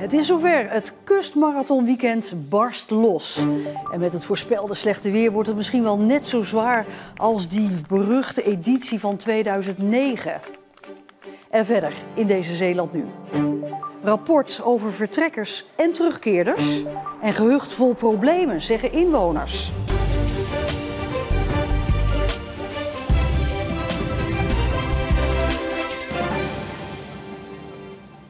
Het is zover. Het kustmarathonweekend barst los. En met het voorspelde slechte weer wordt het misschien wel net zo zwaar als die beruchte editie van 2009. En verder in deze Zeeland nu. Rapport over vertrekkers en terugkeerders. En gehucht vol problemen, zeggen inwoners.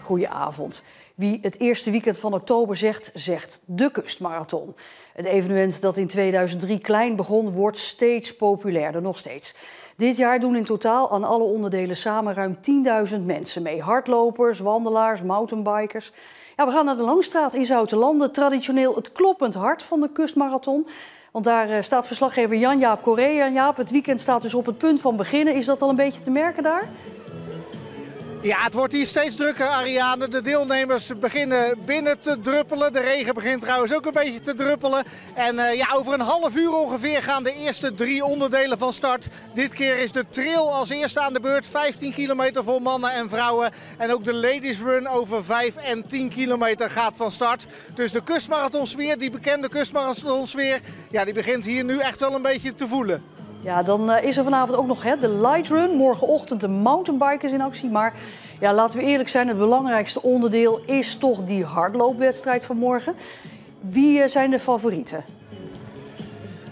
Goedenavond. Wie het eerste weekend van oktober zegt, zegt de Kustmarathon. Het evenement dat in 2003 klein begon, wordt steeds populairder, nog steeds. Dit jaar doen in totaal aan alle onderdelen samen ruim 10.000 mensen mee. Hardlopers, wandelaars, mountainbikers. Ja, we gaan naar de Langstraat in Zoutelanden. Traditioneel het kloppend hart van de Kustmarathon. Want daar staat verslaggever Jan-Jaap Corré. Jan-Jaap, het weekend staat dus op het punt van beginnen. Is dat al een beetje te merken daar? Ja, het wordt hier steeds drukker, Ariane. De deelnemers beginnen binnen te druppelen. De regen begint trouwens ook een beetje te druppelen. En over een half uur ongeveer gaan de eerste 3 onderdelen van start. Dit keer is de trail als eerste aan de beurt. 15 kilometer voor mannen en vrouwen. En ook de ladies run over 5 en 10 kilometer gaat van start. Dus de kustmarathonsfeer, die bekende kustmarathonsfeer, ja, die begint hier nu echt wel een beetje te voelen. Ja, dan is er vanavond ook nog de light run. Morgenochtend de mountainbikers in actie. Maar ja, laten we eerlijk zijn, het belangrijkste onderdeel is toch die hardloopwedstrijd van morgen. Wie zijn de favorieten?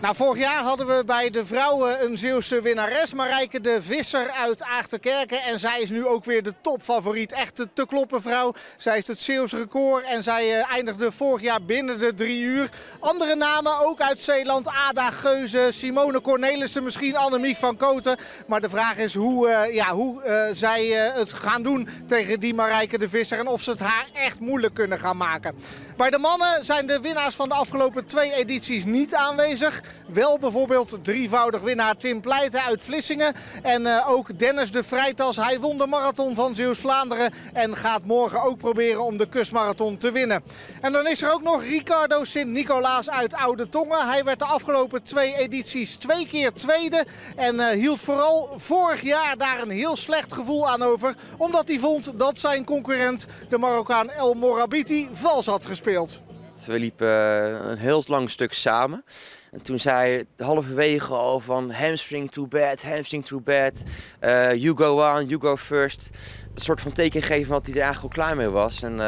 Nou, vorig jaar hadden we bij de vrouwen een Zeeuwse winnares, Marijke de Visser uit Aagterkerken. En zij is nu ook weer de topfavoriet. Echt de te kloppen vrouw. Zij heeft het Zeeuws record en zij eindigde vorig jaar binnen de 3 uur. Andere namen, ook uit Zeeland. Ada Geuze, Simone Cornelissen, misschien Annemiek van Koten. Maar de vraag is hoe zij het gaan doen tegen die Marijke de Visser. En of ze het haar echt moeilijk kunnen gaan maken. Bij de mannen zijn de winnaars van de afgelopen 2 edities niet aanwezig. Wel bijvoorbeeld 3-voudig winnaar Tim Pleijten uit Vlissingen. En ook Dennis de Vrijtas. Hij won de marathon van Zeeuws-Vlaanderen. En gaat morgen ook proberen om de kustmarathon te winnen. En dan is er ook nog Ricardo Sint-Nicolaas uit Oude Tongen. Hij werd de afgelopen 2 edities 2 keer tweede. En hield vooral vorig jaar daar een heel slecht gevoel aan over. Omdat hij vond dat zijn concurrent, de Marokkaan El Morabiti, vals had gespeeld. We liepen een heel lang stuk samen. En toen zei hij halverwege al van hamstring too bad, you go on, you go first. Een soort van teken geven dat hij er eigenlijk al klaar mee was. En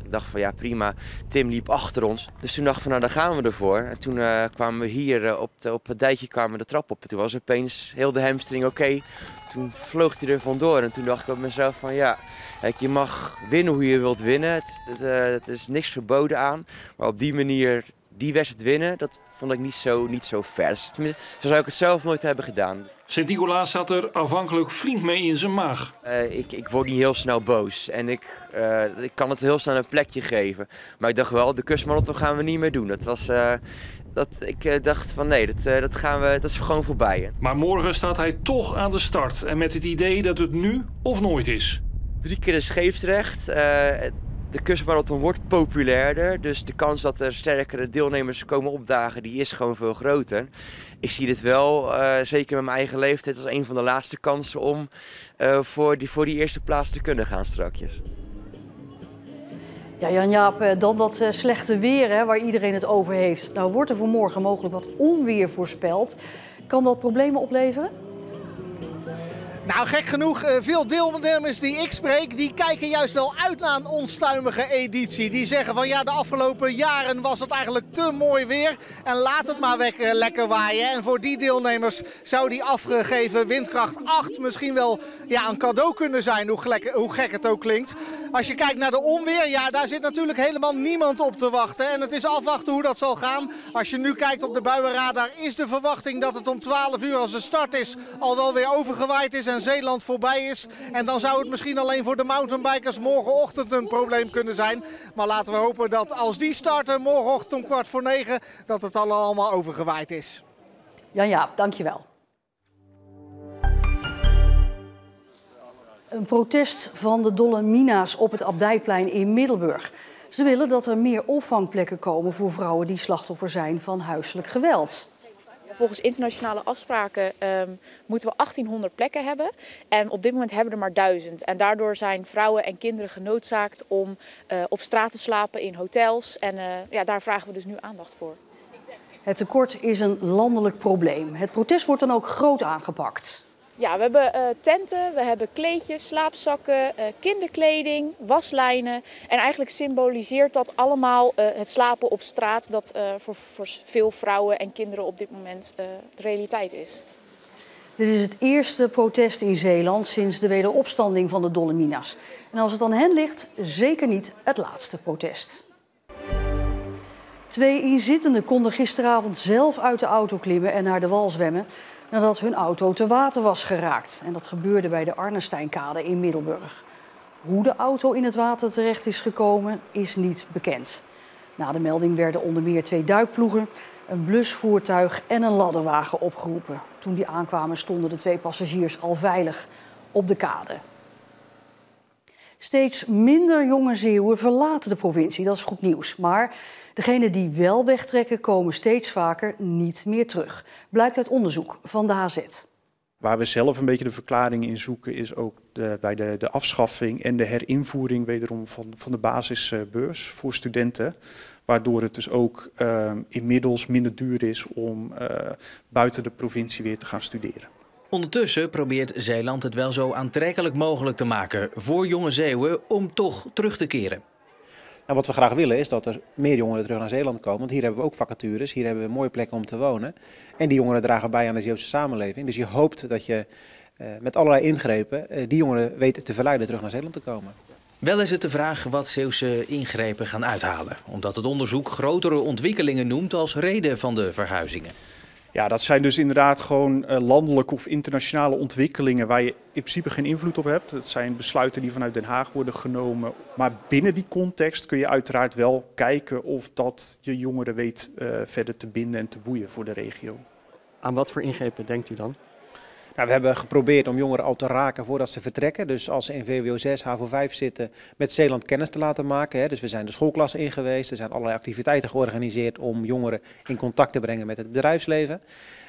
ik dacht van ja prima, Tim liep achter ons. Dus toen dacht ik van nou daar gaan we ervoor. En toen kwamen we hier op het dijkje kwamen de trap op. En toen was opeens heel de hamstring oké. Toen vloog hij er vandoor en toen dacht ik op mezelf van ja... Kijk, je mag winnen hoe je wilt winnen. Het is niks verboden aan. Maar op die manier die wedstrijd winnen, dat vond ik niet zo ver. Dus, zo zou ik het zelf nooit hebben gedaan. Sint-Nicolaas zat er aanvankelijk flink mee in zijn maag. Ik word niet heel snel boos. En ik kan het heel snel een plekje geven. Maar ik dacht wel, de kustmarathon gaan we niet meer doen. Ik dacht van nee, dat is gewoon voorbij. Maar morgen staat hij toch aan de start. En met het idee dat het nu of nooit is. 3 keer de scheepsrecht. De kustmarathon wordt populairder. Dus de kans dat er sterkere deelnemers komen opdagen, die is gewoon veel groter. Ik zie dit wel, zeker met mijn eigen leeftijd, als een van de laatste kansen om voor die eerste plaats te kunnen gaan strakjes. Ja, Jan-Jaap, dan dat slechte weer waar iedereen het over heeft. Nou wordt er voor morgen mogelijk wat onweer voorspeld. Kan dat problemen opleveren? Nou, gek genoeg, veel deelnemers die ik spreek, die kijken juist wel uit naar een onstuimige editie. Die zeggen van ja, de afgelopen jaren was het eigenlijk te mooi weer en laat het maar lekker waaien. En voor die deelnemers zou die afgegeven windkracht 8 misschien wel een cadeau kunnen zijn, hoe gek het ook klinkt. Als je kijkt naar de onweer, ja, daar zit natuurlijk helemaal niemand op te wachten. En het is afwachten hoe dat zal gaan. Als je nu kijkt op de buienradar, is de verwachting dat het om 12 uur als de start is al wel weer overgewaaid is en Zeeland voorbij is. En dan zou het misschien alleen voor de mountainbikers morgenochtend een probleem kunnen zijn. Maar laten we hopen dat als die starten morgenochtend om 8:45, dat het allemaal overgewaaid is. Jan-Jaap, dankjewel. Een protest van de Dolomina's op het Abdijplein in Middelburg. Ze willen dat er meer opvangplekken komen voor vrouwen die slachtoffer zijn van huiselijk geweld. Volgens internationale afspraken moeten we 1800 plekken hebben. En op dit moment hebben we er maar 1000. En daardoor zijn vrouwen en kinderen genoodzaakt om op straat te slapen in hotels. En daar vragen we dus nu aandacht voor. Het tekort is een landelijk probleem. Het protest wordt dan ook groot aangepakt. Ja, we hebben tenten, we hebben kleedjes, slaapzakken, kinderkleding, waslijnen. En eigenlijk symboliseert dat allemaal het slapen op straat dat voor veel vrouwen en kinderen op dit moment de realiteit is. Dit is het eerste protest in Zeeland sinds de wederopstanding van de Dolomina's. En als het aan hen ligt, zeker niet het laatste protest. 2 inzittenden konden gisteravond zelf uit de auto klimmen en naar de wal zwemmen nadat hun auto te water was geraakt. En dat gebeurde bij de Arnesteinkade in Middelburg. Hoe de auto in het water terecht is gekomen, is niet bekend. Na de melding werden onder meer 2 duikploegen, een blusvoertuig en een ladderwagen opgeroepen. Toen die aankwamen stonden de 2 passagiers al veilig op de kade. Steeds minder jonge Zeeuwen verlaten de provincie, dat is goed nieuws. Maar degenen die wel wegtrekken komen steeds vaker niet meer terug. Blijkt uit onderzoek van de HZ. Waar we zelf een beetje de verklaring in zoeken is ook bij de afschaffing en de herinvoering wederom van de basisbeurs voor studenten. Waardoor het dus ook inmiddels minder duur is om buiten de provincie weer te gaan studeren. Ondertussen probeert Zeeland het wel zo aantrekkelijk mogelijk te maken voor jonge Zeeuwen om toch terug te keren. En wat we graag willen is dat er meer jongeren terug naar Zeeland komen. Want hier hebben we ook vacatures, hier hebben we mooie plekken om te wonen. En die jongeren dragen bij aan de Zeeuwse samenleving. Dus je hoopt dat je met allerlei ingrepen die jongeren weet te verleiden terug naar Zeeland te komen. Wel is het de vraag wat Zeeuwse ingrepen gaan uithalen. Omdat het onderzoek grotere ontwikkelingen noemt als reden van de verhuizingen. Ja, dat zijn dus inderdaad gewoon landelijke of internationale ontwikkelingen waar je in principe geen invloed op hebt. Het zijn besluiten die vanuit Den Haag worden genomen. Maar binnen die context kun je uiteraard wel kijken of dat je jongeren weet verder te binden en te boeien voor de regio. Aan wat voor ingrepen denkt u dan? Nou, we hebben geprobeerd om jongeren al te raken voordat ze vertrekken. Dus als ze in VWO 6, HAVO 5 zitten, met Zeeland kennis te laten maken. Dus we zijn de schoolklassen in geweest. Er zijn allerlei activiteiten georganiseerd om jongeren in contact te brengen met het bedrijfsleven.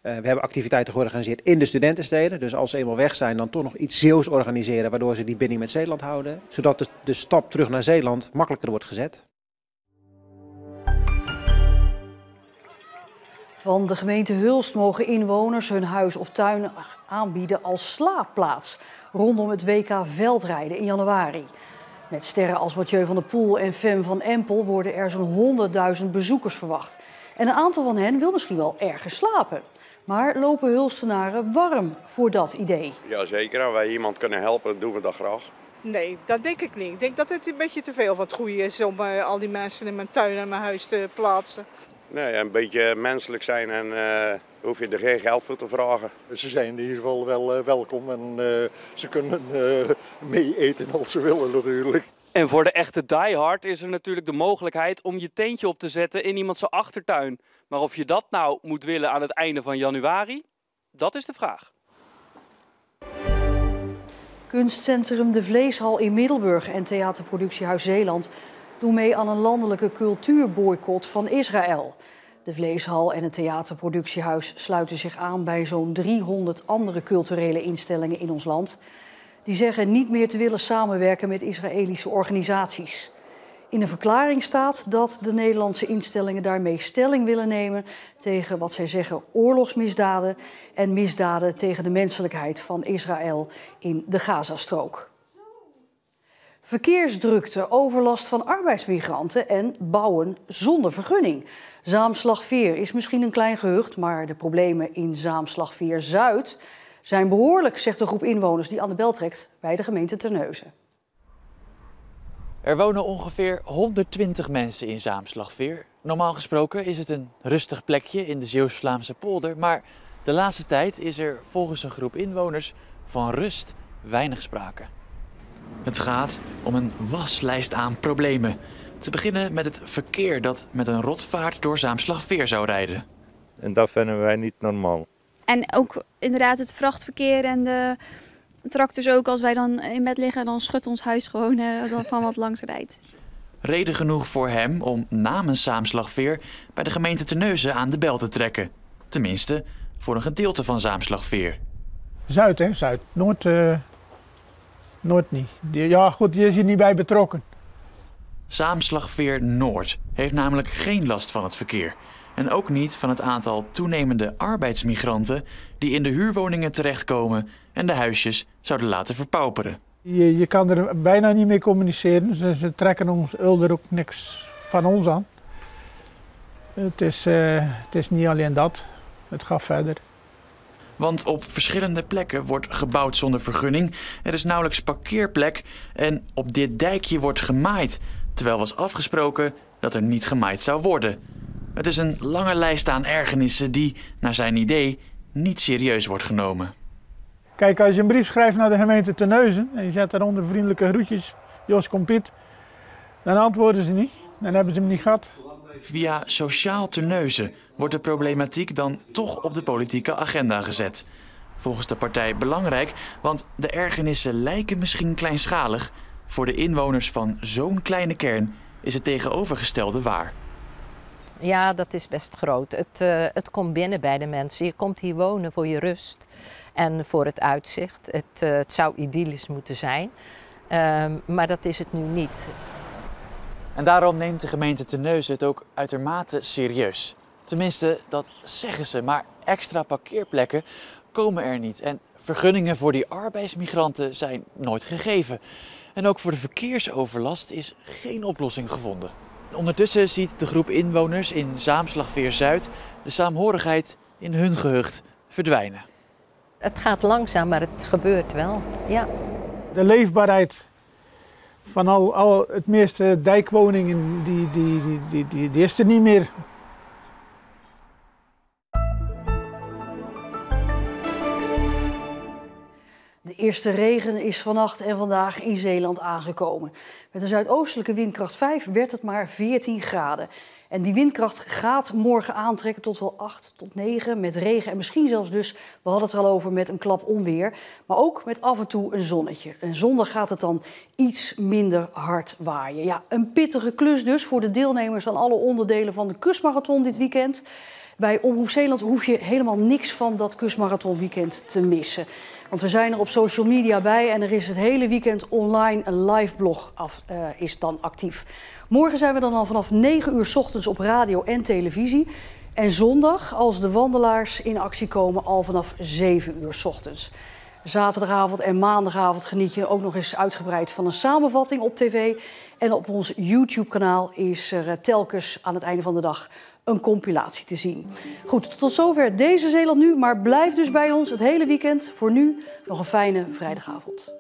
We hebben activiteiten georganiseerd in de studentensteden. Dus als ze eenmaal weg zijn, dan toch nog iets Zeeuws organiseren, waardoor ze die binding met Zeeland houden. Zodat de stap terug naar Zeeland makkelijker wordt gezet. Van de gemeente Hulst mogen inwoners hun huis of tuin aanbieden als slaapplaats rondom het WK veldrijden in januari. Met sterren als Mathieu van der Poel en Fem van Empel worden er zo'n 100.000 bezoekers verwacht. En een aantal van hen wil misschien wel ergens slapen. Maar lopen Hulstenaren warm voor dat idee? Jazeker, als wij iemand kunnen helpen, doen we dat graag. Nee, dat denk ik niet. Ik denk dat het een beetje te veel van het goede is om al die mensen in mijn tuin en mijn huis te plaatsen. Nee, een beetje menselijk zijn en hoef je er geen geld voor te vragen. Ze zijn in ieder geval wel welkom en ze kunnen mee eten als ze willen natuurlijk. En voor de echte diehard is er natuurlijk de mogelijkheid om je tentje op te zetten in iemands achtertuin. Maar of je dat nou moet willen aan het einde van januari, dat is de vraag. Kunstcentrum De Vleeshal in Middelburg en theaterproductiehuis Zeeland doen mee aan een landelijke cultuurboycott van Israël. De Vleeshal en het theaterproductiehuis sluiten zich aan bij zo'n 300 andere culturele instellingen in ons land. Die zeggen niet meer te willen samenwerken met Israëlische organisaties. In een verklaring staat dat de Nederlandse instellingen daarmee stelling willen nemen tegen wat zij zeggen oorlogsmisdaden en misdaden tegen de menselijkheid van Israël in de Gazastrook. Verkeersdrukte, overlast van arbeidsmigranten en bouwen zonder vergunning. Zaamslagveer is misschien een klein gehucht, maar de problemen in Zaamslagveer-Zuid zijn behoorlijk, zegt een groep inwoners die aan de bel trekt bij de gemeente Terneuzen. Er wonen ongeveer 120 mensen in Zaamslagveer. Normaal gesproken is het een rustig plekje in de Zeeuws-Vlaamse polder, maar de laatste tijd is er volgens een groep inwoners van rust weinig sprake. Het gaat om een waslijst aan problemen. Te beginnen met het verkeer dat met een rotvaart door Zaamslagveer zou rijden. En dat vinden wij niet normaal. En ook inderdaad het vrachtverkeer en de tractors ook. Als wij dan in bed liggen, dan schudt ons huis gewoon van wat langs rijdt. Reden genoeg voor hem om namens Zaamslagveer bij de gemeente Terneuzen aan de bel te trekken. Tenminste, voor een gedeelte van Zaamslagveer. Zuid, hè? Zuid. Noord niet. Ja, goed, die is hier niet bij betrokken. Zaamslagveer Noord heeft namelijk geen last van het verkeer. En ook niet van het aantal toenemende arbeidsmigranten die in de huurwoningen terechtkomen en de huisjes zouden laten verpauperen. Je kan er bijna niet mee communiceren. Ze trekken ons er ook niks van ons aan. Het is niet alleen dat. Het gaat verder. Want op verschillende plekken wordt gebouwd zonder vergunning. Er is nauwelijks parkeerplek en op dit dijkje wordt gemaaid. Terwijl was afgesproken dat er niet gemaaid zou worden. Het is een lange lijst aan ergernissen die, naar zijn idee, niet serieus wordt genomen. Kijk, als je een brief schrijft naar de gemeente Terneuzen en je zet daaronder vriendelijke groetjes, Jos Kompiet, dan antwoorden ze niet. Dan hebben ze hem niet gehad. Via Sociaal Terneuzen wordt de problematiek dan toch op de politieke agenda gezet. Volgens de partij belangrijk, want de ergernissen lijken misschien kleinschalig. Voor de inwoners van zo'n kleine kern is het tegenovergestelde waar. Ja, dat is best groot. Het komt binnen bij de mensen. Je komt hier wonen voor je rust en voor het uitzicht. Het zou idyllisch moeten zijn, maar dat is het nu niet. En daarom neemt de gemeente Terneuzen het ook uitermate serieus. Tenminste, dat zeggen ze, maar extra parkeerplekken komen er niet. En vergunningen voor die arbeidsmigranten zijn nooit gegeven. En ook voor de verkeersoverlast is geen oplossing gevonden. Ondertussen ziet de groep inwoners in Zaamslagveer-Zuid de saamhorigheid in hun gehucht verdwijnen. Het gaat langzaam, maar het gebeurt wel, ja. De leefbaarheid van al het meeste dijkwoningen, die is er niet meer. De eerste regen is vannacht en vandaag in Zeeland aangekomen. Met een zuidoostelijke windkracht 5 werd het maar 14 graden. En die windkracht gaat morgen aantrekken tot wel 8 tot 9 met regen en misschien zelfs dus, we hadden het er al over, met een klap onweer. Maar ook met af en toe een zonnetje. En zondag gaat het dan iets minder hard waaien. Ja, een pittige klus dus voor de deelnemers aan alle onderdelen van de kustmarathon dit weekend. Bij Omroep Zeeland hoef je helemaal niks van dat kustmarathonweekend te missen. Want we zijn er op social media bij en er is het hele weekend online een live blog is dan actief. Morgen zijn we dan al vanaf 9 uur 's ochtends op radio en televisie. En zondag, als de wandelaars in actie komen, al vanaf 7 uur 's ochtends. Zaterdagavond en maandagavond geniet je ook nog eens uitgebreid van een samenvatting op tv. En op ons YouTube-kanaal is er telkens aan het einde van de dag een compilatie te zien. Goed, tot zover deze Zeeland Nu, maar blijf dus bij ons het hele weekend. Voor nu nog een fijne vrijdagavond.